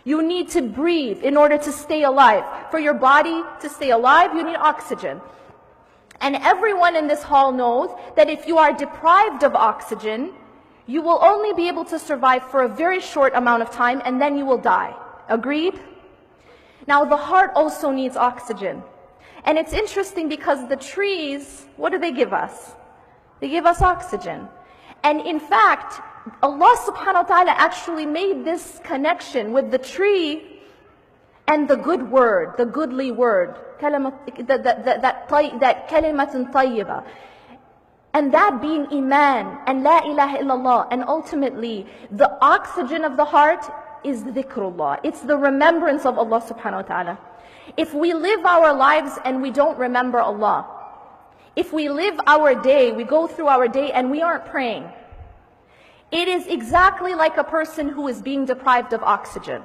You need to breathe in order to stay alive. For your body to stay alive, you need oxygen. And everyone in this hall knows that if you are deprived of oxygen, you will only be able to survive for a very short amount of time, and then you will die. Agreed? Now, the heart also needs oxygen. And it's interesting because the trees, what do they give us? They give us oxygen. And in fact, Allah subhanahu wa ta'ala actually made this connection with the tree and the good word, the goodly word, that kalimatun tayyiba. And that being Iman and La ilaha illallah. And ultimately, the oxygen of the heart is dhikrullah. It's the remembrance of Allah subhanahu wa ta'ala. If we live our lives and we don't remember Allah, if we live our day, we go through our day and we aren't praying, it is exactly like a person who is being deprived of oxygen.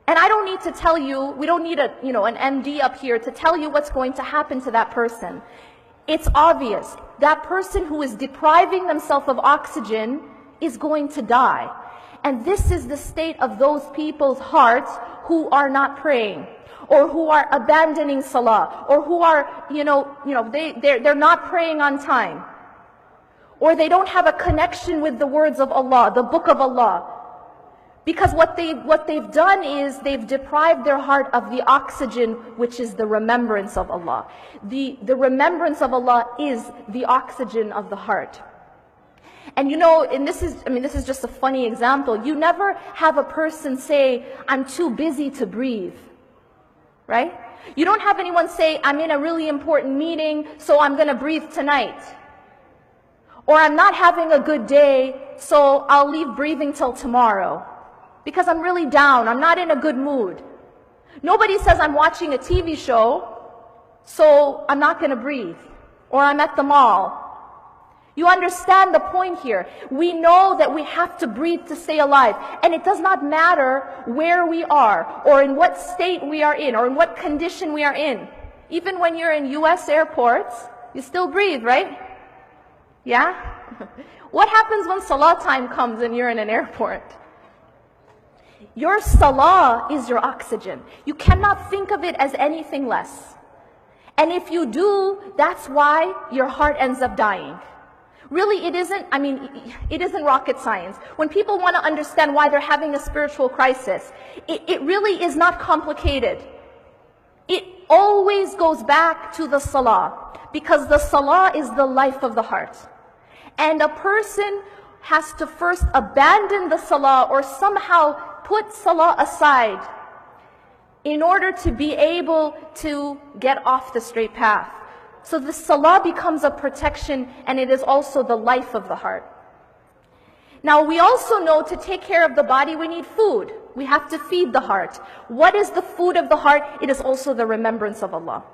And I don't need to tell you, we don't need an MD up here to tell you what's going to happen to that person. It's obvious. That person who is depriving themselves of oxygen is going to die. And this is the state of those people's hearts who are not praying, or who are abandoning salah, or who are, they're not praying on time, or they don't have a connection with the words of Allah, the book of Allah. Because what they've done is they've deprived their heart of the oxygen, which is the remembrance of Allah. The remembrance of Allah is the oxygen of the heart. And this is just a funny example. You never have a person say, I'm too busy to breathe, right? You don't have anyone say, I'm in a really important meeting, so I'm going to breathe tonight. Or I'm not having a good day, so I'll leave breathing till tomorrow, because I'm really down, I'm not in a good mood. Nobody says I'm watching a TV show, so I'm not going to breathe, or I'm at the mall. You understand the point here. We know that we have to breathe to stay alive. And it does not matter where we are, or in what state we are in, or in what condition we are in. Even when you're in US airports, you still breathe, right? Yeah? What happens when salah time comes and you're in an airport? Your salah is your oxygen. You cannot think of it as anything less. And if you do, that's why your heart ends up dying. Really, it isn't rocket science. When people want to understand why they're having a spiritual crisis, it really is not complicated. It always goes back to the salah, because the salah is the life of the heart. And a person has to first abandon the salah, or somehow put salah aside, in order to be able to get off the straight path. So the salah becomes a protection, and it is also the life of the heart. Now, we also know to take care of the body, we need food. We have to feed the heart. What is the food of the heart? It is also the remembrance of Allah.